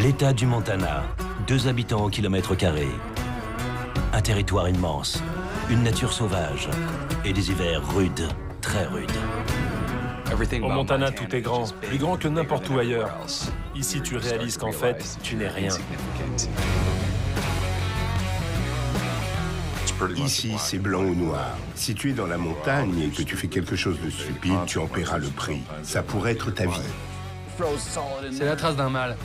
L'État du Montana, 2 habitants au kilomètre carré. Un territoire immense, une nature sauvage et des hivers rudes, très rudes. Au Montana, tout est grand, plus grand que n'importe où ailleurs. Ici, tu réalises qu'en fait, tu n'es rien. Ici, c'est blanc ou noir. Si tu es dans la montagne et que tu fais quelque chose de stupide, tu en paieras le prix. Ça pourrait être ta vie. C'est la trace d'un mâle.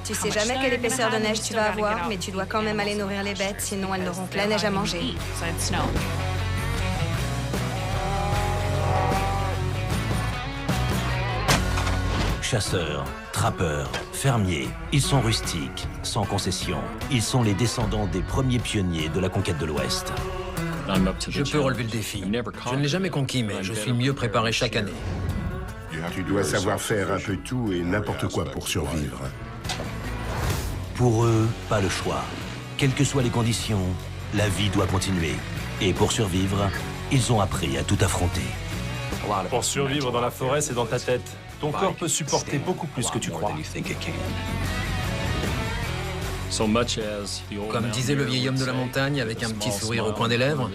Tu sais jamais quelle épaisseur de neige tu vas avoir, mais tu dois quand même aller nourrir les bêtes, sinon elles n'auront que la neige à manger. Chasseurs, trappeurs, fermiers, ils sont rustiques, sans concession. Ils sont les descendants des premiers pionniers de la conquête de l'Ouest. Je peux relever le défi. Je ne l'ai jamais conquis, mais je suis mieux préparé chaque année. Tu dois savoir faire un peu tout et n'importe quoi pour survivre. Pour eux, pas le choix. Quelles que soient les conditions, la vie doit continuer. Et pour survivre, ils ont appris à tout affronter. Pour survivre dans la forêt, c'est dans ta tête. Ton corps peut supporter beaucoup plus que tu crois. Comme disait le vieil homme de la montagne avec un petit sourire au coin des lèvres,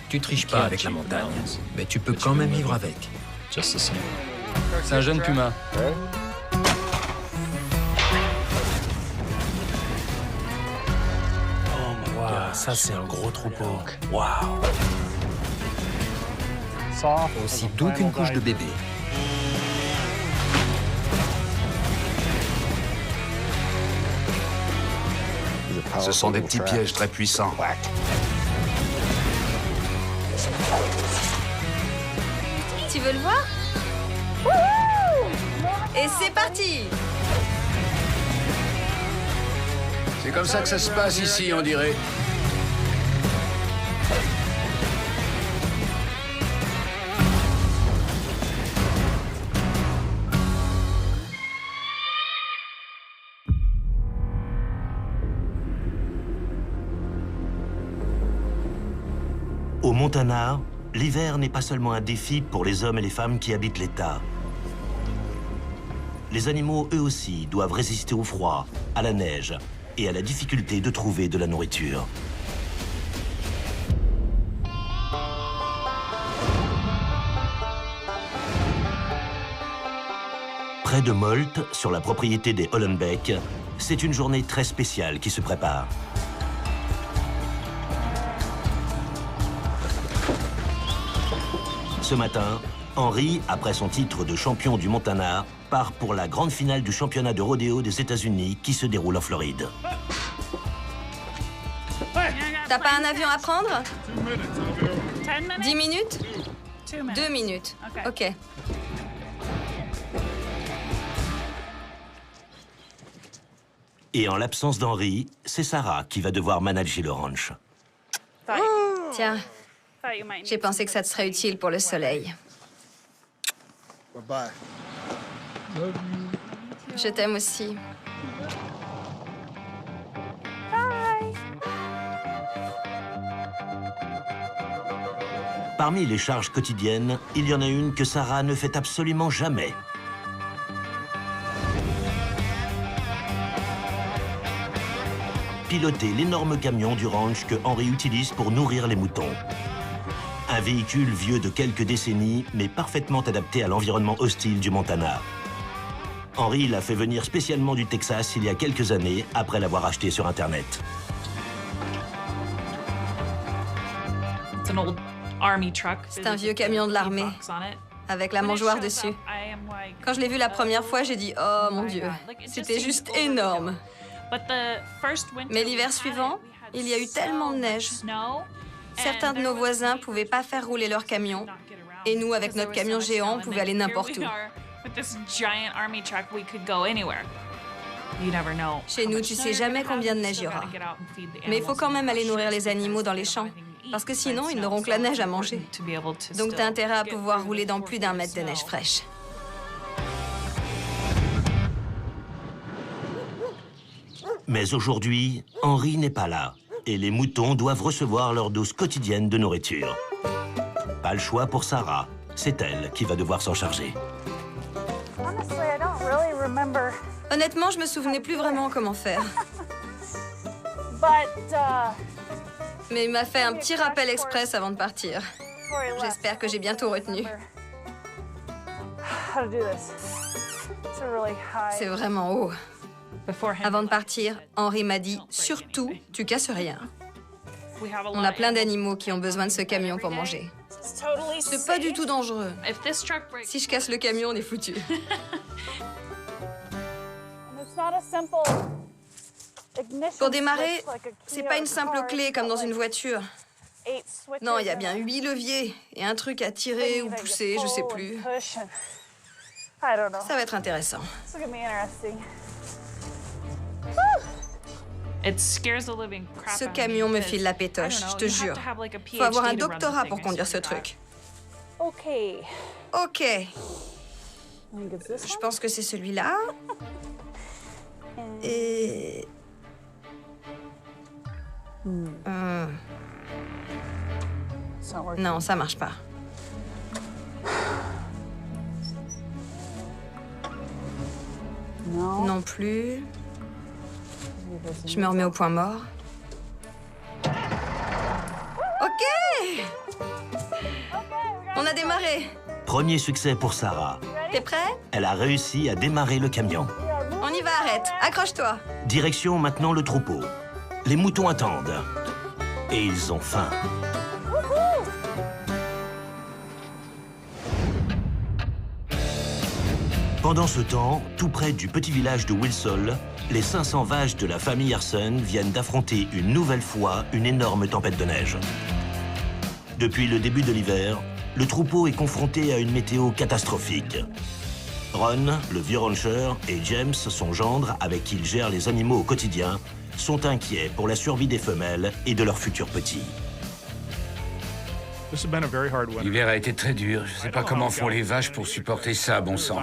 tu triches pas avec la montagne, mais tu peux quand même vivre avec. C'est un jeune puma. Wow, ça, c'est un gros troupeau. Waouh! Aussi doux qu'une couche de bébé. Ce sont des petits pièges très puissants. Tu veux le voir? Wouhou! Et c'est parti! C'est comme ça que ça se passe ici, on dirait. Au Montana, l'hiver n'est pas seulement un défi pour les hommes et les femmes qui habitent l'État. Les animaux, eux aussi, doivent résister au froid, à la neige et à la difficulté de trouver de la nourriture. Près de Moult, sur la propriété des Hollenbeck, c'est une journée très spéciale qui se prépare. Ce matin, Henry, après son titre de champion du Montana, part pour la grande finale du championnat de rodéo des États-Unis qui se déroule en Floride. T'as pas un avion à prendre? 10 minutes? 2 minutes. Ok. Et en l'absence d'Henry, c'est Sarah qui va devoir manager le ranch. Tiens, j'ai pensé que ça te serait utile pour le soleil. Je t'aime aussi. Parmi les charges quotidiennes, il y en a une que Sarah ne fait absolument jamais. Piloter l'énorme camion du ranch que Henry utilise pour nourrir les moutons. Un véhicule vieux de quelques décennies, mais parfaitement adapté à l'environnement hostile du Montana. Henry l'a fait venir spécialement du Texas il y a quelques années, après l'avoir acheté sur Internet. C'est un vieux camion de l'armée, avec la mangeoire dessus. Quand je l'ai vu la première fois, j'ai dit « Oh mon Dieu, c'était juste énorme !» Mais l'hiver suivant, il y a eu tellement de neige. Certains de nos voisins ne pouvaient pas faire rouler leur camion. Et nous, avec notre camion géant, on pouvait aller n'importe où. Chez nous, tu sais jamais combien de neige il y aura. Mais il faut quand même aller nourrir les animaux dans les champs. Parce que sinon, ils n'auront que la neige à manger. Donc t'as intérêt à pouvoir rouler dans plus d'1 mètre de neige fraîche. Mais aujourd'hui, Henry n'est pas là. Et les moutons doivent recevoir leur dose quotidienne de nourriture. Pas le choix pour Sarah. C'est elle qui va devoir s'en charger. Honnêtement, je me souvenais plus vraiment comment faire. Mais il m'a fait un petit rappel express avant de partir. J'espère que j'ai bientôt retenu. C'est vraiment haut. Avant de partir, Henry m'a dit « Surtout, tu casses rien ». On a plein d'animaux qui ont besoin de ce camion pour manger. C'est pas du tout dangereux. Si je casse le camion, on est foutu. Pour démarrer, c'est pas une simple clé comme dans une voiture. Non, il y a bien 8 leviers et un truc à tirer ou pousser, je sais plus. Ça va être intéressant. Ce camion me file la pétoche, je te jure. Faut avoir un doctorat pour conduire ce truc. Ok. Je pense que c'est celui-là. Et... Non, ça marche pas. Non plus. Je me remets au point mort. Ok! On a démarré. Premier succès pour Sarah. T'es prêt? Elle a réussi à démarrer le camion. On y va, arrête. Accroche-toi. Direction maintenant le troupeau. Les moutons attendent. Et ils ont faim. Pendant ce temps, tout près du petit village de Wilsall, les 500 vaches de la famille Harson viennent d'affronter une nouvelle fois une énorme tempête de neige. Depuis le début de l'hiver, le troupeau est confronté à une météo catastrophique. Ron, le vieux rancher, et James, son gendre, avec qui il gère les animaux au quotidien, sont inquiets pour la survie des femelles et de leurs futurs petits. L'hiver a été très dur. Je ne sais pas comment font les vaches pour supporter ça, bon sang.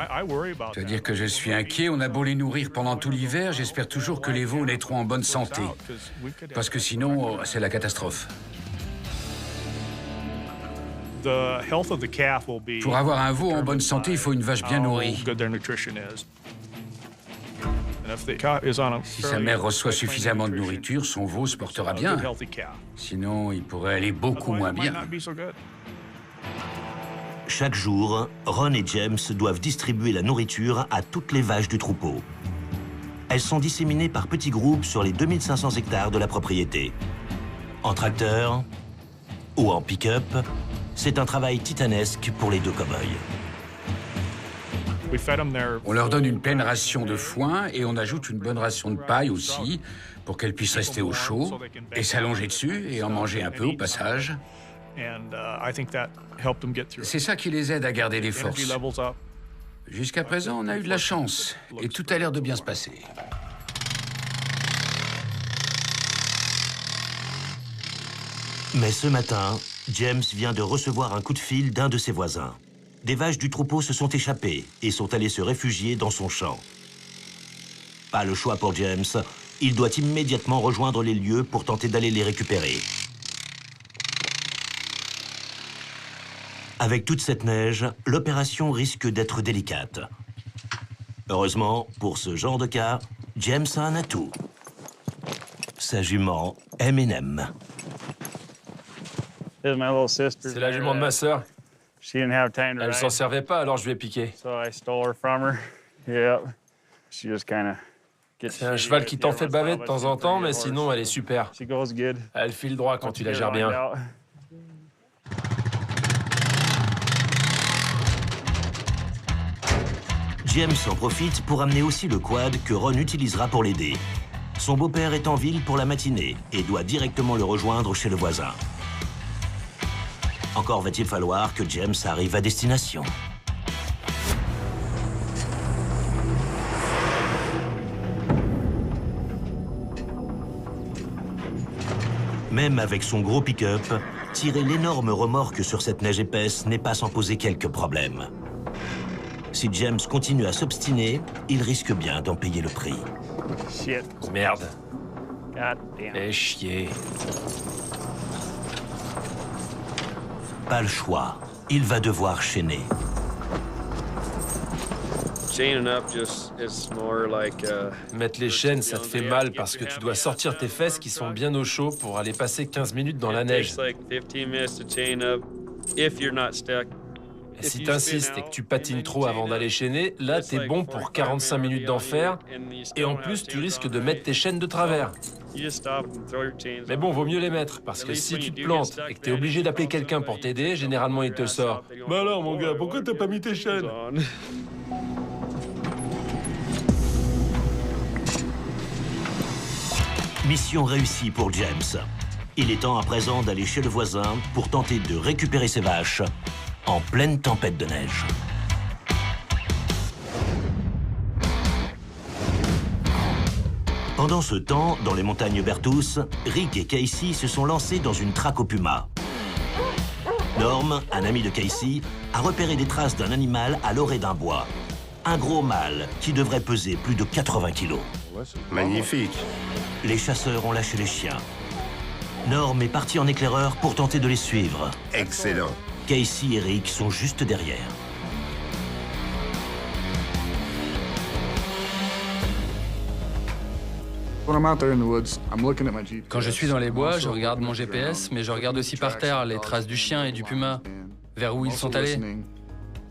Je veux dire que je suis inquiet. On a beau les nourrir pendant tout l'hiver, j'espère toujours que les veaux naîtront en bonne santé. Parce que sinon, c'est la catastrophe. Pour avoir un veau en bonne santé, il faut une vache bien nourrie. Si sa mère reçoit suffisamment de nourriture, son veau se portera bien. Sinon, il pourrait aller beaucoup moins bien. Chaque jour, Ron et James doivent distribuer la nourriture à toutes les vaches du troupeau. Elles sont disséminées par petits groupes sur les 2500 hectares de la propriété. En tracteur ou en pick-up, c'est un travail titanesque pour les deux cow-boys. On leur donne une pleine ration de foin et on ajoute une bonne ration de paille aussi pour qu'elles puissent rester au chaud et s'allonger dessus et en manger un peu au passage. C'est ça qui les aide à garder les forces. Jusqu'à présent, on a eu de la chance et tout a l'air de bien se passer. Mais ce matin, James vient de recevoir un coup de fil d'un de ses voisins. Des vaches du troupeau se sont échappées et sont allées se réfugier dans son champ. Pas le choix pour James, il doit immédiatement rejoindre les lieux pour tenter d'aller les récupérer. Avec toute cette neige, l'opération risque d'être délicate. Heureusement, pour ce genre de cas, James a un atout. Sa jument, M&M. C'est la jument de ma sœur. Elle s'en servait pas, alors je lui ai piqué. C'est un cheval qui t'en fait baver de temps en temps, mais sinon, elle est super. Elle file droit quand tu la gères bien. James en profite pour amener aussi le quad que Ron utilisera pour l'aider. Son beau-père est en ville pour la matinée et doit directement le rejoindre chez le voisin. Encore va-t-il falloir que James arrive à destination. Même avec son gros pick-up, tirer l'énorme remorque sur cette neige épaisse n'est pas sans poser quelques problèmes. Si James continue à s'obstiner, il risque bien d'en payer le prix. Merde. Et chier. Pas le choix, il va devoir chaîner. Mettre les chaînes, ça te fait mal parce que tu dois sortir tes fesses qui sont bien au chaud pour aller passer 15 minutes dans la neige. Et si t'insistes et que tu patines trop avant d'aller chaîner, là t'es bon pour 45 minutes d'enfer et en plus tu risques de mettre tes chaînes de travers. Mais bon, vaut mieux les mettre parce que si tu te plantes et que t'es obligé d'appeler quelqu'un pour t'aider, généralement il te le sort. Bah alors mon gars, pourquoi t'as pas mis tes chaînes? Mission réussie pour James. Il est temps à présent d'aller chez le voisin pour tenter de récupérer ses vaches en pleine tempête de neige. Pendant ce temps, dans les montagnes Bertus, Rick et Casey se sont lancés dans une traque au puma. Norm, un ami de Casey, a repéré des traces d'un animal à l'orée d'un bois. Un gros mâle qui devrait peser plus de 80 kilos. Magnifique. Les chasseurs ont lâché les chiens. Norm est parti en éclaireur pour tenter de les suivre. Excellent. Casey et Rick sont juste derrière. Quand je suis dans les bois, je regarde mon GPS, mais je regarde aussi par terre les traces du chien et du puma, vers où ils sont allés.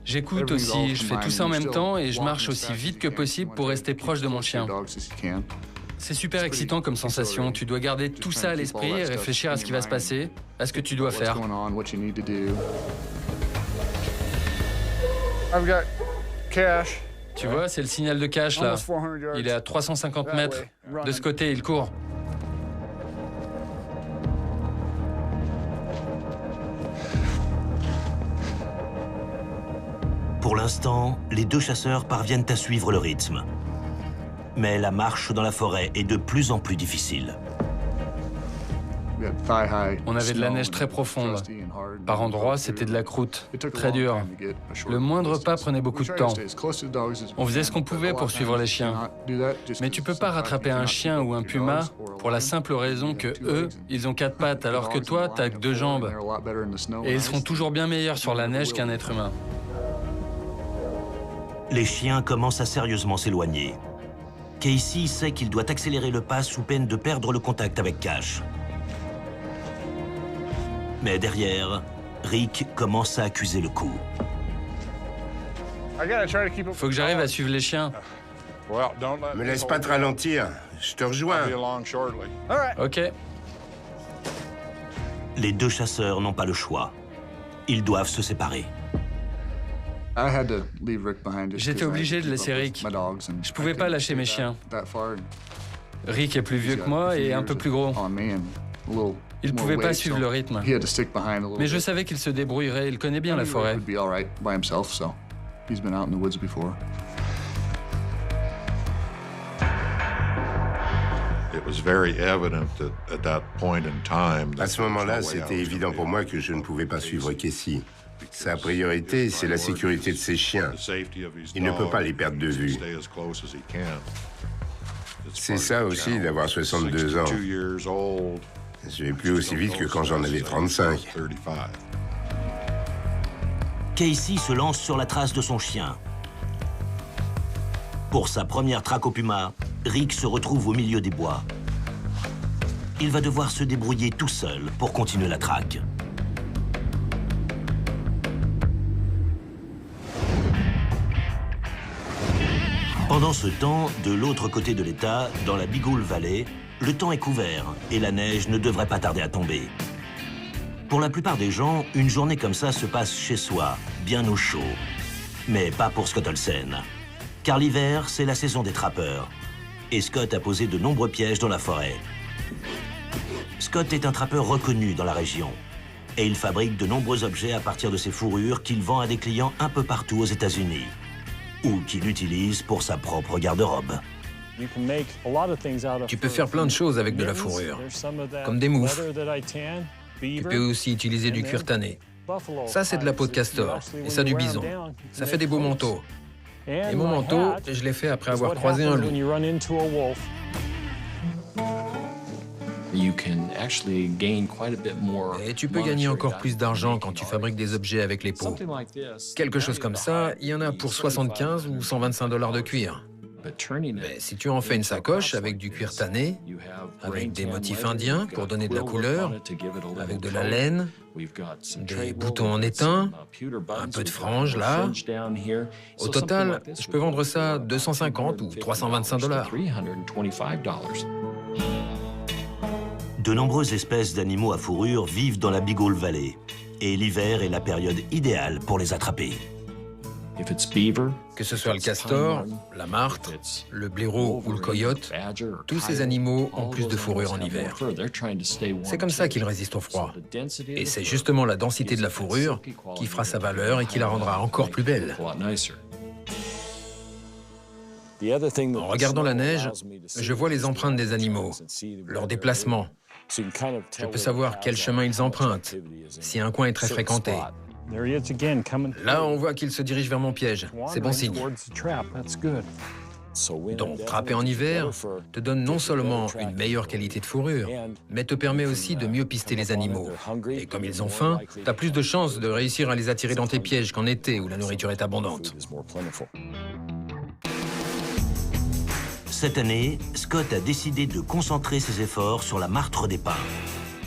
J'écoute aussi, je fais tout ça en même temps et je marche aussi vite que possible pour rester proche de mon chien. C'est super excitant comme sensation. Tu dois garder tout ça à l'esprit et réfléchir à ce qui va se passer, à ce que tu dois faire. Tu vois, c'est le signal de cache là. Il est à 350 mètres. De ce côté, il court. Pour l'instant, les deux chasseurs parviennent à suivre le rythme. Mais la marche dans la forêt est de plus en plus difficile. On avait de la neige très profonde. Par endroits, c'était de la croûte, très dure. Le moindre pas prenait beaucoup de temps. On faisait ce qu'on pouvait pour suivre les chiens. Mais tu peux pas rattraper un chien ou un puma pour la simple raison que eux, ils ont 4 pattes, alors que toi, t'as que 2 jambes. Et ils seront toujours bien meilleurs sur la neige qu'un être humain. Les chiens commencent à sérieusement s'éloigner. Casey sait qu'il doit accélérer le pas sous peine de perdre le contact avec Cash. Mais derrière, Rick commence à accuser le coup. Faut que j'arrive à suivre les chiens. Me laisse pas te ralentir. Je te rejoins. Ok. Les deux chasseurs n'ont pas le choix. Ils doivent se séparer. J'étais obligé de laisser Rick. Je pouvais pas lâcher mes chiens. Rick est plus vieux que moi et un peu plus gros. Il pouvait pas suivre le rythme. Mais je savais qu'il se débrouillerait, il connaît bien la forêt. À ce moment-là, c'était évident pour moi que je ne pouvais pas suivre Casey. Sa priorité, c'est la sécurité de ses chiens. Il ne peut pas les perdre de vue. C'est ça aussi d'avoir 62 ans. Je vais plus aussi vite que quand j'en avais 35. Casey se lance sur la trace de son chien. Pour sa première traque au puma, Rick se retrouve au milieu des bois. Il va devoir se débrouiller tout seul pour continuer la traque. Pendant ce temps, de l'autre côté de l'État, dans la Bigoule Valley, le temps est couvert et la neige ne devrait pas tarder à tomber. Pour la plupart des gens, une journée comme ça se passe chez soi, bien au chaud. Mais pas pour Scott Olsen. Car l'hiver, c'est la saison des trappeurs. Et Scott a posé de nombreux pièges dans la forêt. Scott est un trappeur reconnu dans la région. Et il fabrique de nombreux objets à partir de ses fourrures qu'il vend à des clients un peu partout aux États-Unis. Ou qu'il utilise pour sa propre garde-robe. Tu peux faire plein de choses avec de la fourrure, comme des moufles. Tu peux aussi utiliser du cuir tanné. Ça, c'est de la peau de castor, et ça du bison. Ça fait des beaux manteaux. Et mon manteau, je l'ai fait après avoir croisé un loup. Et tu peux gagner encore plus d'argent quand tu fabriques des objets avec les peaux. Quelque chose comme ça, il y en a pour 75 ou 125 $ de cuir. Mais si tu en fais une sacoche avec du cuir tanné, avec des motifs indiens pour donner de la couleur, avec de la laine, des boutons en étain, un peu de frange là, au total, je peux vendre ça 250 ou 325 $. De nombreuses espèces d'animaux à fourrure vivent dans la Beagle Valley. Et l'hiver est la période idéale pour les attraper. Que ce soit le castor, la martre, le blaireau ou le coyote, tous ces animaux ont plus de fourrure en hiver. C'est comme ça qu'ils résistent au froid. Et c'est justement la densité de la fourrure qui fera sa valeur et qui la rendra encore plus belle. En regardant la neige, je vois les empreintes des animaux, leurs déplacements. Je peux savoir quel chemin ils empruntent, si un coin est très fréquenté. Là, on voit qu'il se dirige vers mon piège. C'est bon signe. Donc, trapper en hiver te donne non seulement une meilleure qualité de fourrure, mais te permet aussi de mieux pister les animaux. Et comme ils ont faim, tu as plus de chances de réussir à les attirer dans tes pièges qu'en été où la nourriture est abondante. Cette année, Scott a décidé de concentrer ses efforts sur la martre des pins.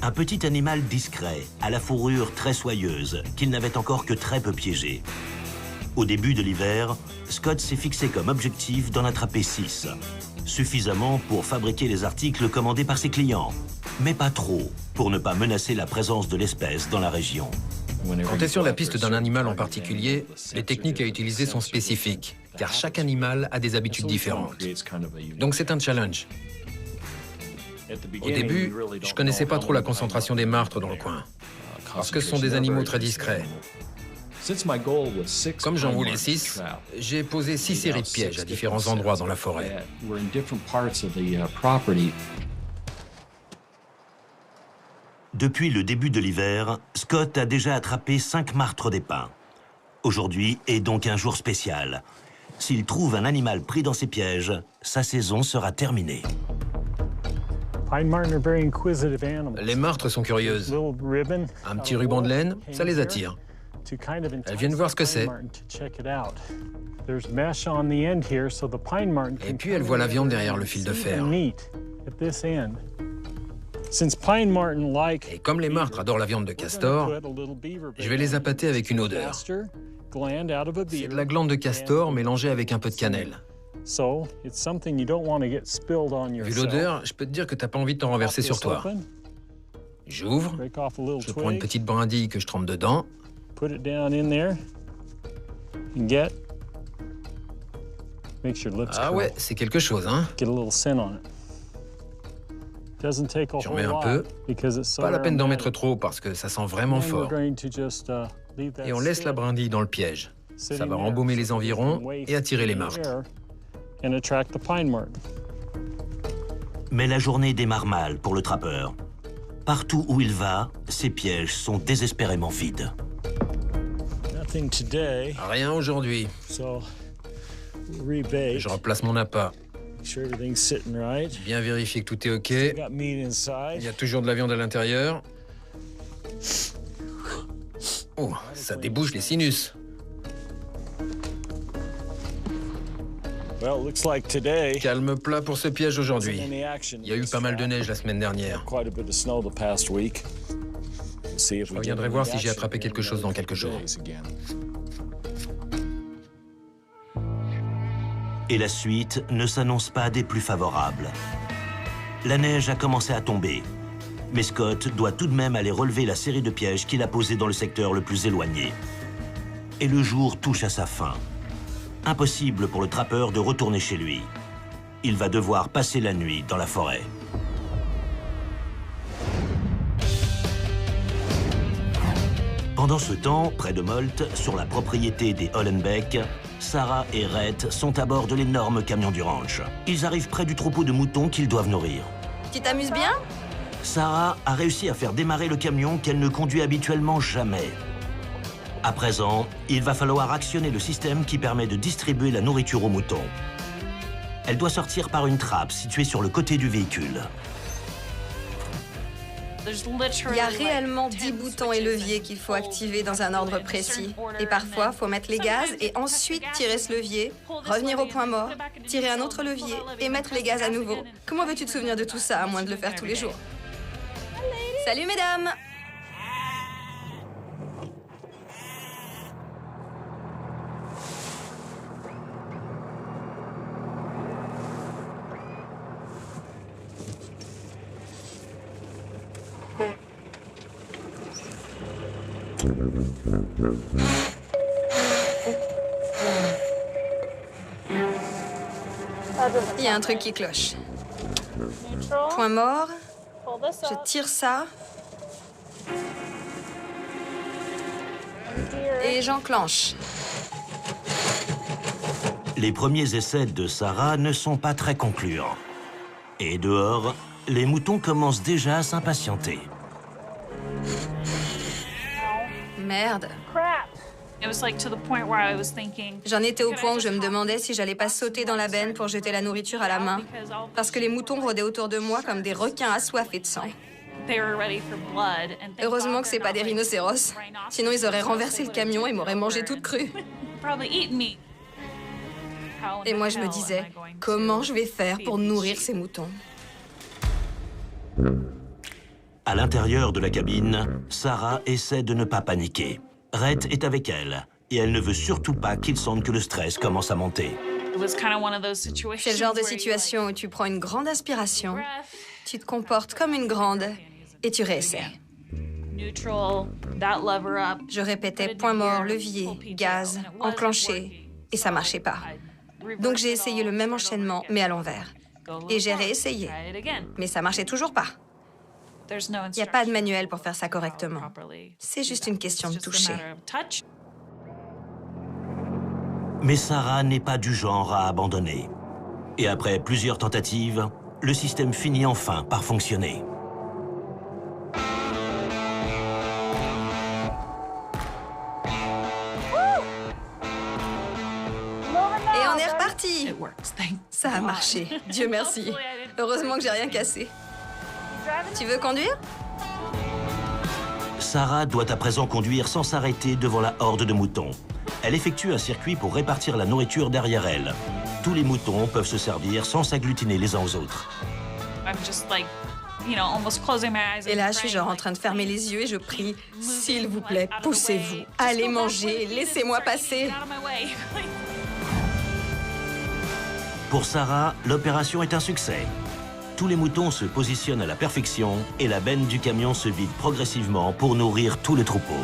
Un petit animal discret, à la fourrure très soyeuse, qu'il n'avait encore que très peu piégé. Au début de l'hiver, Scott s'est fixé comme objectif d'en attraper 6. Suffisamment pour fabriquer les articles commandés par ses clients, mais pas trop, pour ne pas menacer la présence de l'espèce dans la région. Quand tu es sur la piste d'un animal en particulier, les techniques à utiliser sont spécifiques, car chaque animal a des habitudes différentes. Donc c'est un challenge. Au début, je connaissais pas trop la concentration des martres dans le coin, parce que ce sont des animaux très discrets. Comme j'en voulais 6, j'ai posé 6 séries de pièges à différents endroits dans la forêt. Depuis le début de l'hiver, Scott a déjà attrapé 5 martres des pins. Aujourd'hui est donc un jour spécial. S'il trouve un animal pris dans ses pièges, sa saison sera terminée. Les martres sont curieuses. Un petit ruban de laine, ça les attire. Elles viennent voir ce que c'est. Et puis elles voient la viande derrière le fil de fer. Et comme les martres adorent la viande de castor, je vais les appâter avec une odeur. C'est de la glande de castor mélangée avec un peu de cannelle. Vu l'odeur, je peux te dire que t'as pas envie de t'en renverser sur toi. J'ouvre, je prends une petite brindille que je trempe dedans. Ah ouais, c'est quelque chose, hein? J'en mets un peu. Pas la peine d'en mettre trop parce que ça sent vraiment fort. Et on laisse la brindille dans le piège. Ça va embaumer les environs et attirer les martres. Mais la journée démarre mal pour le trappeur. Partout où il va, ses pièges sont désespérément vides. Rien aujourd'hui. Je replace mon appât. Bien vérifier que tout est OK. Il y a toujours de la viande à l'intérieur. Oh, ça débouche les sinus. Calme plat pour ce piège aujourd'hui. Il y a eu pas mal de neige la semaine dernière. Je reviendrai voir si j'ai attrapé quelque chose dans quelques jours. Et la suite ne s'annonce pas des plus favorables. La neige a commencé à tomber, mais Scott doit tout de même aller relever la série de pièges qu'il a posés dans le secteur le plus éloigné. Et le jour touche à sa fin. Impossible pour le trappeur de retourner chez lui. Il va devoir passer la nuit dans la forêt. Pendant ce temps, près de Molt, sur la propriété des Hollenbeck, Sarah et Rhett sont à bord de l'énorme camion du ranch. Ils arrivent près du troupeau de moutons qu'ils doivent nourrir. Tu t'amuses bien? Sarah a réussi à faire démarrer le camion qu'elle ne conduit habituellement jamais. À présent, il va falloir actionner le système qui permet de distribuer la nourriture aux moutons. Elle doit sortir par une trappe située sur le côté du véhicule. Il y a réellement 10 boutons et leviers qu'il faut activer dans un ordre précis. Et parfois, il faut mettre les gaz et ensuite tirer ce levier, revenir au point mort, tirer un autre levier et mettre les gaz à nouveau. Comment veux-tu te souvenir de tout ça, à moins de le faire tous les jours? Salut, mesdames! Il y a un truc qui cloche. Point mort. Je tire ça. Et j'enclenche. Les premiers essais de Sarah ne sont pas très concluants. Et dehors, les moutons commencent déjà à s'impatienter. Merde. J'en étais au point où je me demandais si j'allais pas sauter dans la benne pour jeter la nourriture à la main, parce que les moutons rôdaient autour de moi comme des requins assoiffés de sang. Heureusement que c'est pas des rhinocéros, sinon ils auraient renversé le camion et m'auraient mangé toute crue. Et moi je me disais, comment je vais faire pour nourrir ces moutons? À l'intérieur de la cabine, Sarah essaie de ne pas paniquer. Rhett est avec elle, et elle ne veut surtout pas qu'il sente que le stress commence à monter. C'est le genre de situation où tu prends une grande inspiration, tu te comportes comme une grande, et tu réessaies. Je répétais point mort, levier, gaz, enclenché, et ça marchait pas. Donc j'ai essayé le même enchaînement, mais à l'envers. Et j'ai réessayé, mais ça marchait toujours pas. Il n'y a pas de manuel pour faire ça correctement. C'est juste une question de toucher. Mais Sarah n'est pas du genre à abandonner. Et après plusieurs tentatives, le système finit enfin par fonctionner. Et on est reparti. Ça a marché, Dieu merci. Heureusement que j'ai rien cassé. Tu veux conduire? Sarah doit à présent conduire sans s'arrêter devant la horde de moutons. Elle effectue un circuit pour répartir la nourriture derrière elle. Tous les moutons peuvent se servir sans s'agglutiner les uns aux autres. Et là, je suis genre en train de fermer les yeux et je prie, s'il vous plaît, poussez-vous, allez manger, laissez-moi passer. Pour Sarah, l'opération est un succès. Tous les moutons se positionnent à la perfection et la benne du camion se vide progressivement pour nourrir tout le troupeau.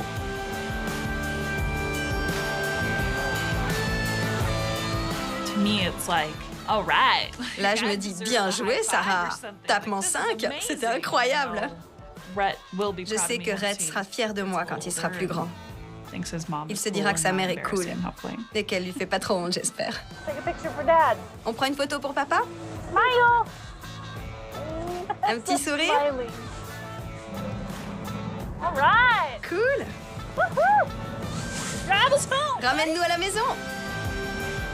Là, je me dis, bien joué, Sarah. Tapement 5, c'était incroyable. Je sais que Rhett sera fier de moi quand il sera plus grand. Il se dira que sa mère est cool et qu'elle lui fait pas trop honte, j'espère. On prend une photo pour papa? Un petit sourire? Cool! Ramène-nous à la maison!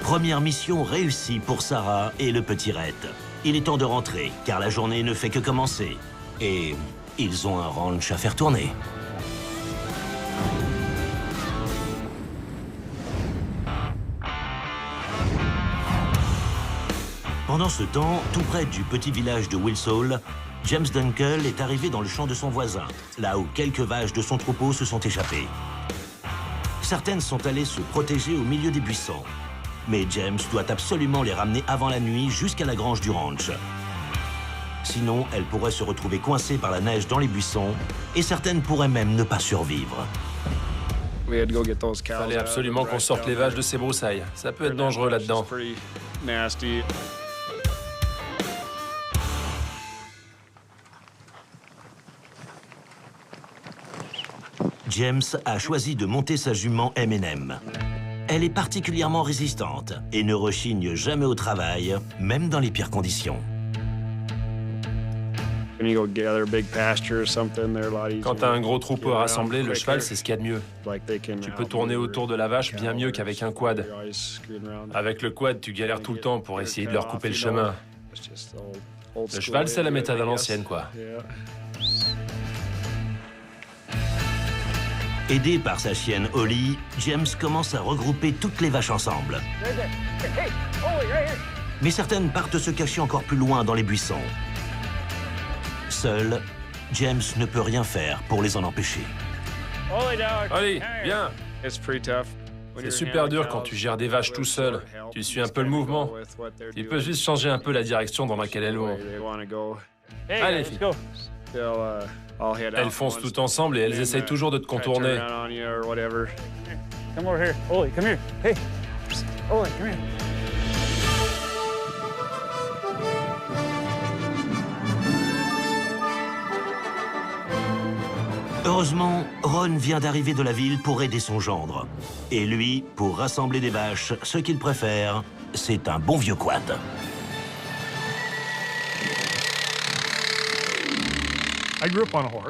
Première mission réussie pour Sarah et le petit Rhett. Il est temps de rentrer, car la journée ne fait que commencer. Et ils ont un ranch à faire tourner. Pendant ce temps, tout près du petit village de Wilsall, James Dunkel est arrivé dans le champ de son voisin, là où quelques vaches de son troupeau se sont échappées. Certaines sont allées se protéger au milieu des buissons. Mais James doit absolument les ramener avant la nuit jusqu'à la grange du ranch. Sinon, elles pourraient se retrouver coincées par la neige dans les buissons et certaines pourraient même ne pas survivre. Fallait absolument qu'on sorte les vaches de ces broussailles. Ça peut être dangereux là-dedans. James a choisi de monter sa jument M&M. Elle est particulièrement résistante et ne rechigne jamais au travail, même dans les pires conditions. Quand t'as un gros troupeau à rassembler, le cheval, c'est ce qu'il y a de mieux. Tu peux tourner autour de la vache bien mieux qu'avec un quad. Avec le quad, tu galères tout le temps pour essayer de leur couper le chemin. Le cheval, c'est la méthode à l'ancienne, quoi. Aidé par sa chienne Holly, James commence à regrouper toutes les vaches ensemble. Mais certaines partent se cacher encore plus loin dans les buissons. Seul, James ne peut rien faire pour les en empêcher. Allez, viens. C'est super dur quand tu gères des vaches tout seul. Tu suis un peu le mouvement. Il peut juste changer un peu la direction dans laquelle elles vont. Allez, filles. Elles foncent toutes ensemble et elles essayent toujours de te contourner. Heureusement, Ron vient d'arriver de la ville pour aider son gendre. Et lui, pour rassembler des vaches, ce qu'il préfère, c'est un bon vieux quad.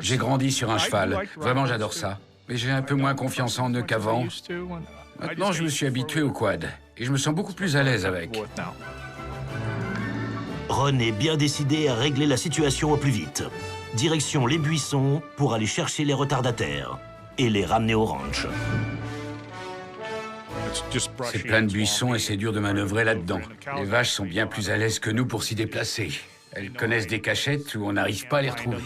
J'ai grandi sur un cheval. Vraiment, j'adore ça. Mais j'ai un peu moins confiance en eux qu'avant. Maintenant, je me suis habitué au quad. Et je me sens beaucoup plus à l'aise avec. Ron est bien décidé à régler la situation au plus vite. Direction les buissons pour aller chercher les retardataires et les ramener au ranch. C'est plein de buissons et c'est dur de manœuvrer là-dedans. Les vaches sont bien plus à l'aise que nous pour s'y déplacer. Elles connaissent des cachettes où on n'arrive pas à les retrouver.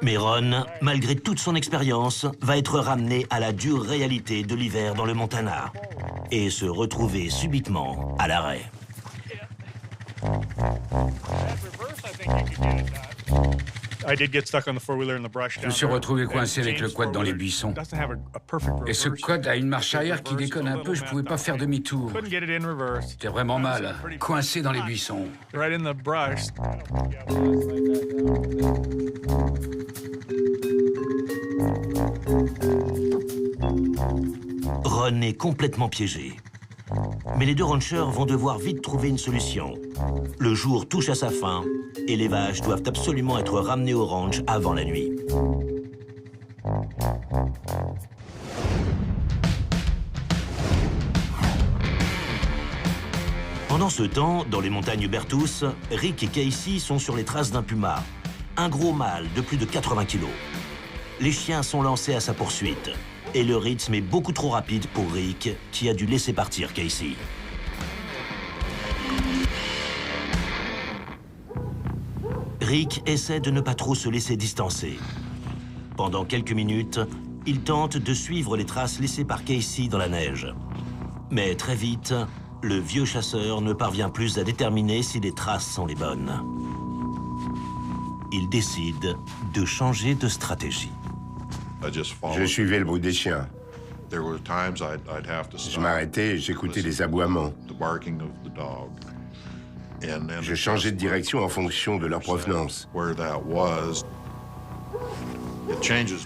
Mais Ron, malgré toute son expérience, va être ramené à la dure réalité de l'hiver dans le Montana et se retrouver subitement à l'arrêt. Je me suis retrouvé coincé avec le quad dans les buissons. Et ce quad a une marche arrière qui déconne un peu, je pouvais pas faire demi-tour. C'était vraiment mal, coincé dans les buissons. Ron est complètement piégé. Mais les deux ranchers vont devoir vite trouver une solution. Le jour touche à sa fin et les vaches doivent absolument être ramenées au ranch avant la nuit. Pendant ce temps, dans les montagnes Bertus, Rick et Casey sont sur les traces d'un puma, un gros mâle de plus de 80 kilos. Les chiens sont lancés à sa poursuite. Et le rythme est beaucoup trop rapide pour Rick, qui a dû laisser partir Casey. Rick essaie de ne pas trop se laisser distancer. Pendant quelques minutes, il tente de suivre les traces laissées par Casey dans la neige. Mais très vite, le vieux chasseur ne parvient plus à déterminer si les traces sont les bonnes. Il décide de changer de stratégie. Je suivais le bruit des chiens. Je m'arrêtais et j'écoutais les aboiements. Je changeais de direction en fonction de leur provenance.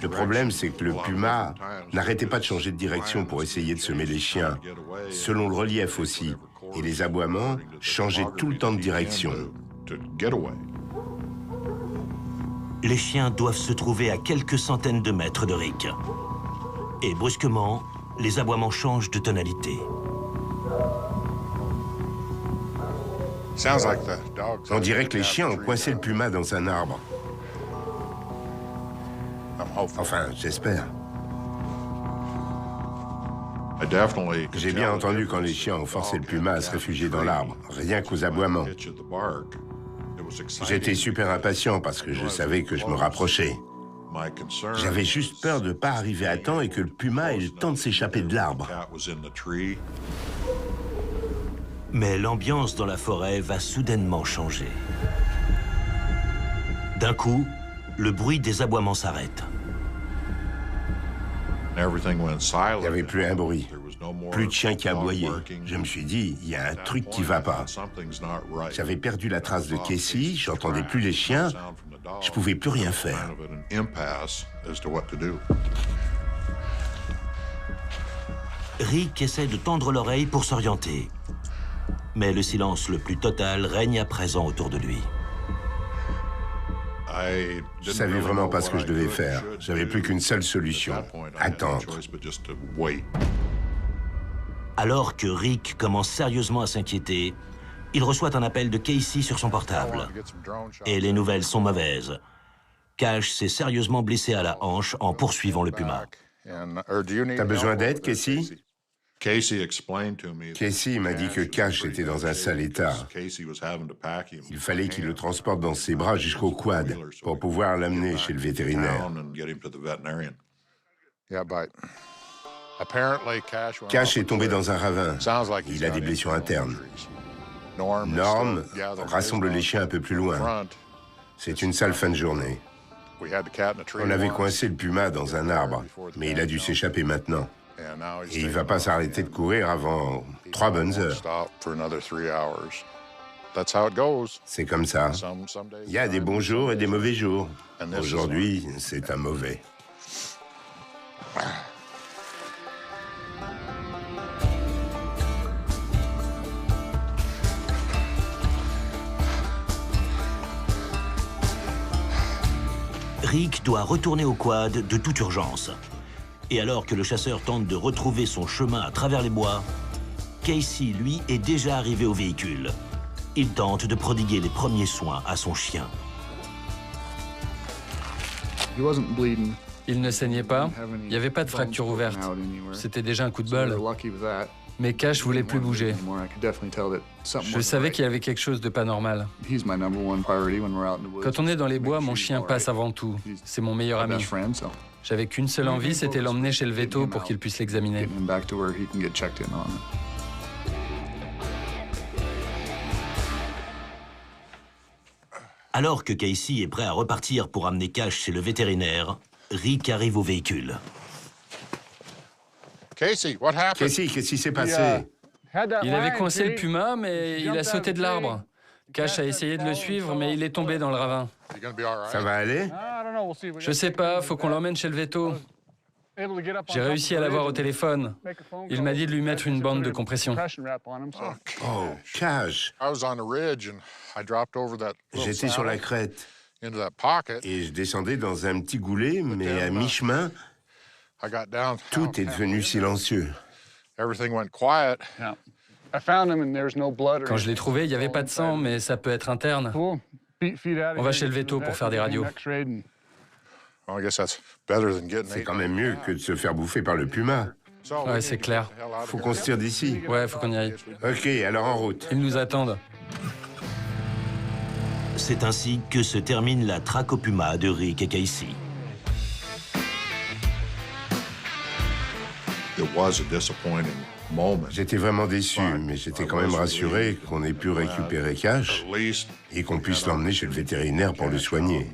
Le problème, c'est que le puma n'arrêtait pas de changer de direction pour essayer de semer les chiens, selon le relief aussi. Et les aboiements changeaient tout le temps de direction. Les chiens doivent se trouver à quelques centaines de mètres de Rick. Et brusquement, les aboiements changent de tonalité. On dirait que les chiens ont coincé le puma dans un arbre. Enfin, j'espère. J'ai bien entendu quand les chiens ont forcé le puma à se réfugier dans l'arbre, rien qu'aux aboiements. J'étais super impatient parce que je savais que je me rapprochais. J'avais juste peur de ne pas arriver à temps et que le puma ait le temps de s'échapper de l'arbre. Mais l'ambiance dans la forêt va soudainement changer. D'un coup, le bruit des aboiements s'arrête. Il n'y avait plus un bruit, plus de chiens qui aboyaient. Je me suis dit, il y a un truc qui ne va pas. J'avais perdu la trace de Casey, j'entendais plus les chiens, je ne pouvais plus rien faire. Rick essaie de tendre l'oreille pour s'orienter. Mais le silence le plus total règne à présent autour de lui. Je savais vraiment pas ce que je devais faire. J'avais plus qu'une seule solution, attendre. Alors que Rick commence sérieusement à s'inquiéter, il reçoit un appel de Casey sur son portable. Et les nouvelles sont mauvaises. Cash s'est sérieusement blessé à la hanche en poursuivant le puma. T'as besoin d'aide, Casey? Casey m'a dit que Cash était dans un sale état. Il fallait qu'il le transporte dans ses bras jusqu'au quad pour pouvoir l'amener chez le vétérinaire. Cash est tombé dans un ravin. Il a des blessures internes. Norm rassemble les chiens un peu plus loin. C'est une sale fin de journée. On avait coincé le puma dans un arbre, mais il a dû s'échapper maintenant. Et il ne va pas s'arrêter de courir avant 3 bonnes heures. C'est comme ça. Il y a des bons jours et des mauvais jours. Aujourd'hui, c'est un mauvais. Rick doit retourner au quad de toute urgence. Et alors que le chasseur tente de retrouver son chemin à travers les bois, Casey, lui, est déjà arrivé au véhicule. Il tente de prodiguer les premiers soins à son chien. Il ne saignait pas, il n'y avait pas de fracture ouverte. C'était déjà un coup de bol. Mais Cash voulait plus bouger. Je savais qu'il y avait quelque chose de pas normal. Quand on est dans les bois, mon chien passe avant tout. C'est mon meilleur ami. J'avais qu'une seule envie, c'était l'emmener chez le véto pour qu'il puisse l'examiner. Alors que Casey est prêt à repartir pour amener Cash chez le vétérinaire, Rick arrive au véhicule. Casey, qu'est-ce qui s'est passé? Il avait coincé le puma, mais il a sauté de l'arbre. Cash a essayé de le suivre, mais il est tombé dans le ravin. Ça va aller? Je sais pas, faut qu'on l'emmène chez le véto. J'ai réussi à l'avoir au téléphone. Il m'a dit de lui mettre une bande de compression. Oh, Cash! J'étais sur la crête et je descendais dans un petit goulet, mais à mi-chemin, tout est devenu silencieux. Quand je l'ai trouvé, il n'y avait pas de sang, mais ça peut être interne. On va chez le véto pour faire des radios. C'est quand même mieux que de se faire bouffer par le puma. Ouais, c'est clair. Faut qu'on se tire d'ici. Ouais, faut qu'on y aille. Ok, alors en route. Ils nous attendent. C'est ainsi que se termine la traque au puma de Rick et Casey. J'étais vraiment déçu, mais j'étais quand même rassuré qu'on ait pu récupérer Cash et qu'on puisse l'emmener chez le vétérinaire pour le soigner.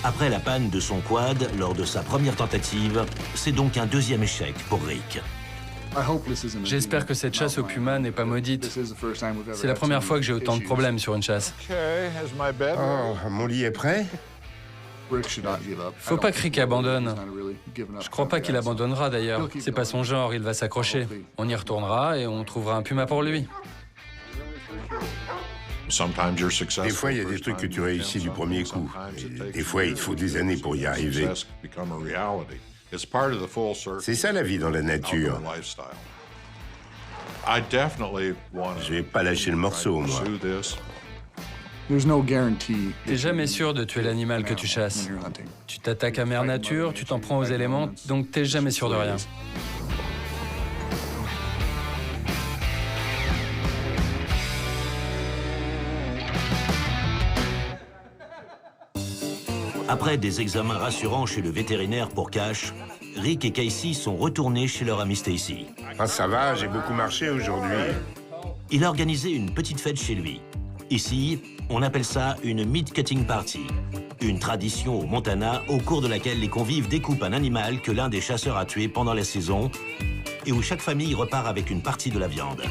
Après la panne de son quad lors de sa première tentative, c'est donc un deuxième échec pour Rick. J'espère que cette chasse au puma n'est pas maudite. C'est la première fois que j'ai autant de problèmes sur une chasse. Oh, mon lit est prêt? Faut pas que Rick abandonne. Je crois pas qu'il abandonnera d'ailleurs. C'est pas son genre, il va s'accrocher. On y retournera et on trouvera un puma pour lui. Des fois, il y a des trucs que tu réussis du premier coup. Et des fois, il faut des années pour y arriver. C'est ça la vie dans la nature. Je vais pas lâcher le morceau, moi. T'es jamais sûr de tuer l'animal que tu chasses. Tu t'attaques à mère nature, tu t'en prends aux éléments, donc t'es jamais sûr de rien. Après des examens rassurants chez le vétérinaire pour Cash, Rick et Casey sont retournés chez leur ami Stacy. Ah, ça va, j'ai beaucoup marché aujourd'hui. Il a organisé une petite fête chez lui. Ici, on appelle ça une meat cutting party, une tradition au Montana au cours de laquelle les convives découpent un animal que l'un des chasseurs a tué pendant la saison et où chaque famille repart avec une partie de la viande.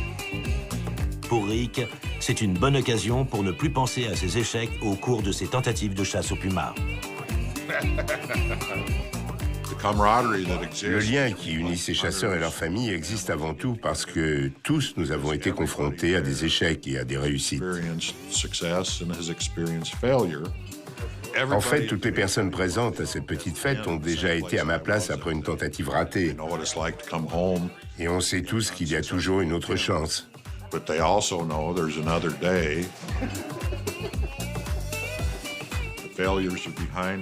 Pour Rick, c'est une bonne occasion pour ne plus penser à ses échecs au cours de ses tentatives de chasse au puma. Le lien qui unit ces chasseurs et leurs familles existe avant tout parce que tous nous avons été confrontés à des échecs et à des réussites. En fait, toutes les personnes présentes à cette petite fête ont déjà été à ma place après une tentative ratée. Et on sait tous qu'il y a toujours une autre chance.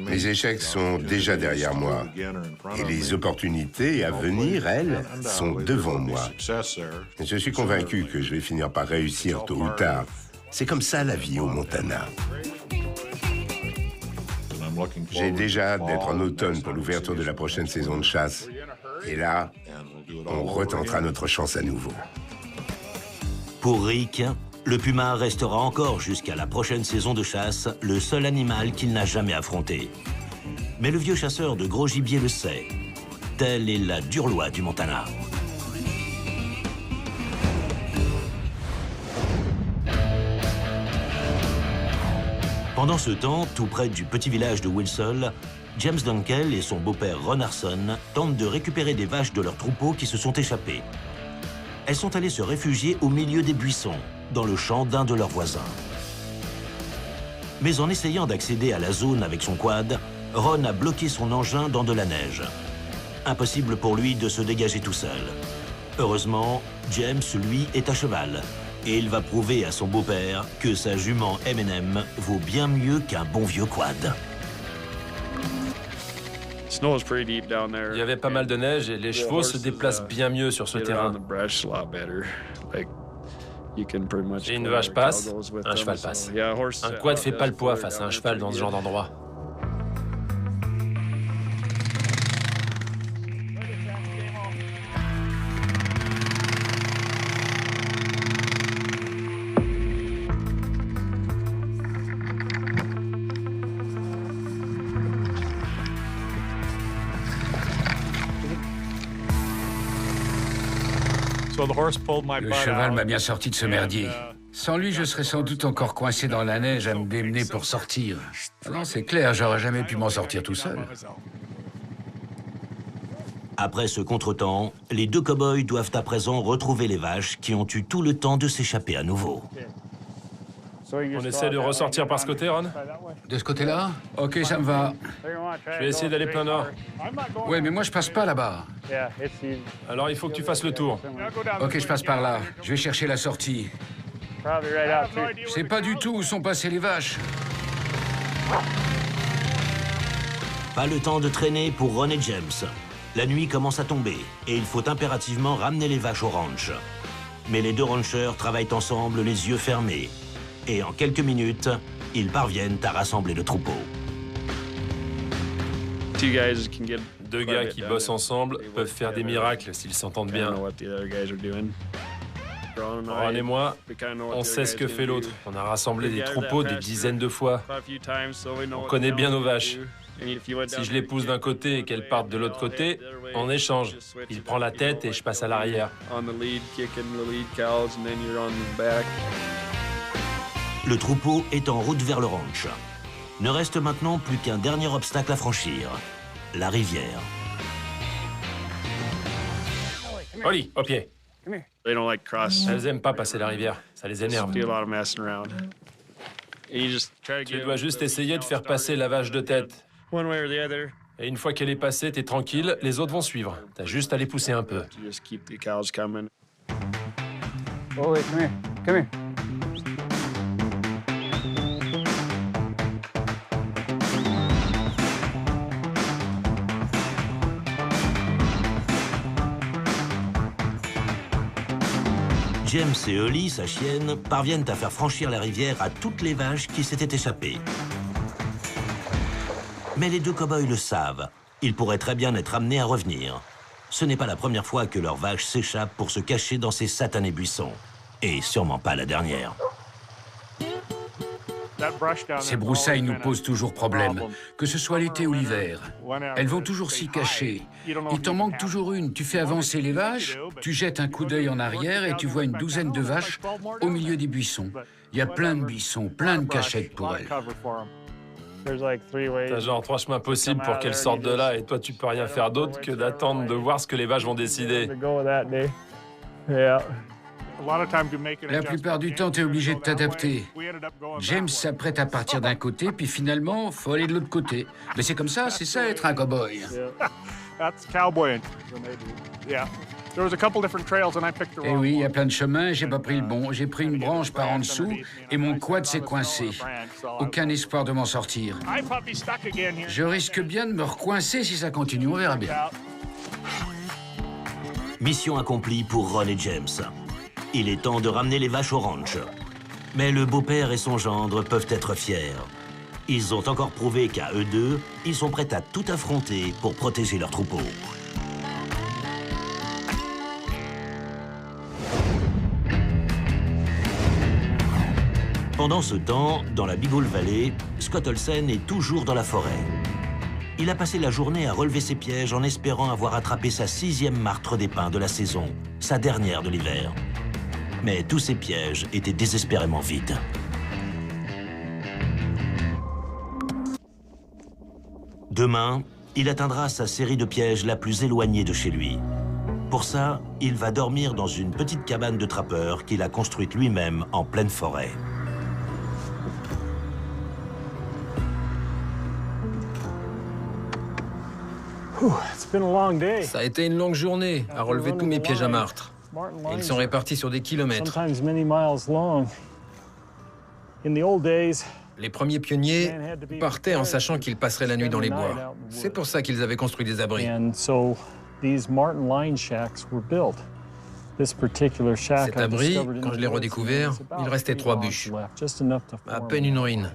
Les échecs sont déjà derrière moi. Et les opportunités à venir, elles, sont devant moi. Je suis convaincu que je vais finir par réussir tôt ou tard. C'est comme ça la vie au Montana. J'ai déjà hâte d'être en automne pour l'ouverture de la prochaine saison de chasse. Et là, on retentera notre chance à nouveau. Pour Rick, le puma restera encore jusqu'à la prochaine saison de chasse le seul animal qu'il n'a jamais affronté. Mais le vieux chasseur de gros gibier le sait. Telle est la dure loi du Montana. Pendant ce temps, tout près du petit village de Wilsall, James Dunkel et son beau-père Ron Arson tentent de récupérer des vaches de leur troupeau qui se sont échappées. Elles sont allées se réfugier au milieu des buissons, dans le champ d'un de leurs voisins. Mais en essayant d'accéder à la zone avec son quad, Ron a bloqué son engin dans de la neige. Impossible pour lui de se dégager tout seul. Heureusement, James, lui, est à cheval. Et il va prouver à son beau-père que sa jument M&M vaut bien mieux qu'un bon vieux quad. Il y avait pas mal de neige et les chevaux se déplacent bien mieux sur ce terrain. Et une vache passe, un cheval passe. Un quad fait pas le poids face à un cheval dans ce genre d'endroit. Le cheval m'a bien sorti de ce merdier. Sans lui, je serais sans doute encore coincé dans la neige à me démener pour sortir. Non, c'est clair, j'aurais jamais pu m'en sortir tout seul. Après ce contretemps, les deux cow-boys doivent à présent retrouver les vaches qui ont eu tout le temps de s'échapper à nouveau. On essaie de ressortir par ce côté, Ron? De ce côté-là? Ok, ça me va. Je vais essayer d'aller plein nord. Ouais, mais moi, je passe pas là-bas. Alors, il faut que tu fasses le tour. Ok, je passe par là. Je vais chercher la sortie. Je sais pas du tout où sont passées les vaches. Pas le temps de traîner pour Ron et James. La nuit commence à tomber et il faut impérativement ramener les vaches au ranch. Mais les deux rancheurs travaillent ensemble les yeux fermés. Et en quelques minutes, ils parviennent à rassembler le troupeau. Deux gars qui bossent ensemble peuvent faire des miracles s'ils s'entendent bien. Ron et moi, on sait ce que fait l'autre. On a rassemblé des troupeaux des dizaines de fois. On connaît bien nos vaches. Si je les pousse d'un côté et qu'elles partent de l'autre côté, on échange. Il prend la tête et je passe à l'arrière. Le troupeau est en route vers le ranch. Ne reste maintenant plus qu'un dernier obstacle à franchir, la rivière. Oli, au pied. Elles aiment pas passer la rivière, ça les énerve. Tu dois juste essayer de faire passer la vache de tête. Et une fois qu'elle est passée, t'es tranquille, les autres vont suivre. T'as juste à les pousser un peu. Oh, wait, come here. James et Holly, sa chienne, parviennent à faire franchir la rivière à toutes les vaches qui s'étaient échappées. Mais les deux cow-boys le savent. Ils pourraient très bien être amenés à revenir. Ce n'est pas la première fois que leurs vaches s'échappent pour se cacher dans ces satanés buissons. Et sûrement pas la dernière. Ces broussailles nous posent toujours problème, que ce soit l'été ou l'hiver. Elles vont toujours s'y cacher. Il t'en manque toujours une. Tu fais avancer les vaches, tu jettes un coup d'œil en arrière et tu vois une douzaine de vaches au milieu des buissons. Il y a plein de buissons, plein de cachettes pour elles. T'as genre 3 chemins possibles pour qu'elles sortent de là et toi tu peux rien faire d'autre que d'attendre de voir ce que les vaches vont décider. La plupart du temps, t'es obligé de t'adapter. James s'apprête à partir d'un côté, puis finalement, faut aller de l'autre côté. Mais c'est comme ça, c'est ça être un cow-boy. Et oui, il y a plein de chemins, j'ai pas pris le bon. J'ai pris une branche par en dessous et mon quad s'est coincé. Aucun espoir de m'en sortir. Je risque bien de me recoincer si ça continue, on verra bien. Mission accomplie pour Ron et James. Il est temps de ramener les vaches au ranch. Mais le beau-père et son gendre peuvent être fiers. Ils ont encore prouvé qu'à eux deux, ils sont prêts à tout affronter pour protéger leur troupeau. Pendant ce temps, dans la Big Hole Valley, Scott Olsen est toujours dans la forêt. Il a passé la journée à relever ses pièges en espérant avoir attrapé sa 6e martre des pins de la saison, sa dernière de l'hiver. Mais tous ces pièges étaient désespérément vides. Demain, il atteindra sa série de pièges la plus éloignée de chez lui. Pour ça, il va dormir dans une petite cabane de trappeur qu'il a construite lui-même en pleine forêt. Ça a été une longue journée à relever tous mes pièges à martre. Et ils sont répartis sur des kilomètres. Les premiers pionniers partaient en sachant qu'ils passeraient la nuit dans les bois. C'est pour ça qu'ils avaient construit des abris. Cet abri, quand je l'ai redécouvert, il restait 3 bûches. À peine une ruine.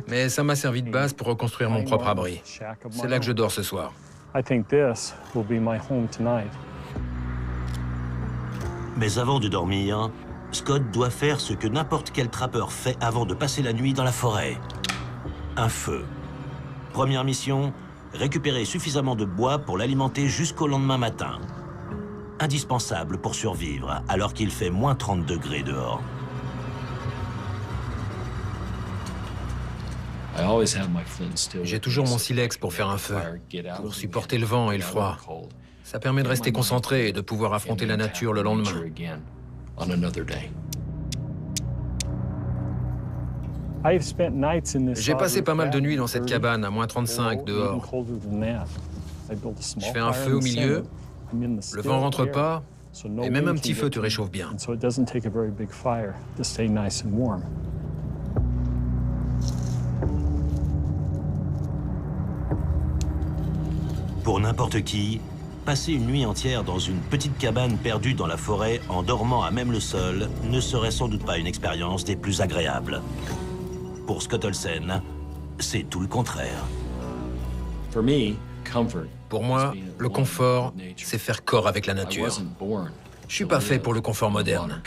Mais ça m'a servi de base pour reconstruire mon propre abri. C'est là que je dors ce soir. Mais avant de dormir, Scott doit faire ce que n'importe quel trappeur fait avant de passer la nuit dans la forêt. Un feu. Première mission, récupérer suffisamment de bois pour l'alimenter jusqu'au lendemain matin. Indispensable pour survivre alors qu'il fait moins 30 degrés dehors. J'ai toujours mon silex pour faire un feu, pour supporter le vent et le froid. Ça permet de rester concentré et de pouvoir affronter la nature le lendemain. J'ai passé pas mal de nuits dans cette cabane à moins 35 dehors. Je fais un feu au milieu, le vent rentre pas, et même un petit feu te réchauffe bien. Pour n'importe qui, passer une nuit entière dans une petite cabane perdue dans la forêt en dormant à même le sol ne serait sans doute pas une expérience des plus agréables. Pour Scott Olsen, c'est tout le contraire. Pour moi, le confort, c'est faire corps avec la nature. Je suis pas fait pour le confort moderne.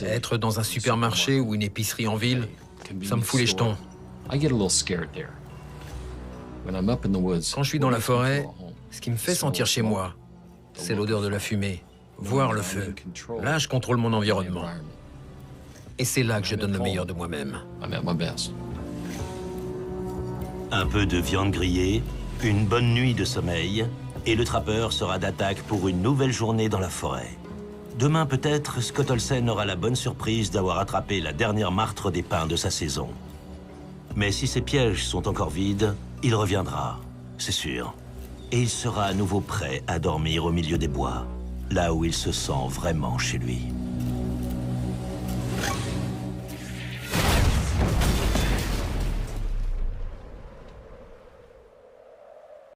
Être dans un supermarché ou une épicerie en ville, ça me fout les jetons. Quand je suis dans la forêt, ce qui me fait sentir chez moi, c'est l'odeur de la fumée, voir le feu. Là, je contrôle mon environnement. Et c'est là que je donne le meilleur de moi-même. Un peu de viande grillée, une bonne nuit de sommeil, et le trappeur sera d'attaque pour une nouvelle journée dans la forêt. Demain, peut-être, Scott Olsen aura la bonne surprise d'avoir attrapé la dernière martre des pins de sa saison. Mais si ses pièges sont encore vides, il reviendra, c'est sûr. Et il sera à nouveau prêt à dormir au milieu des bois, là où il se sent vraiment chez lui.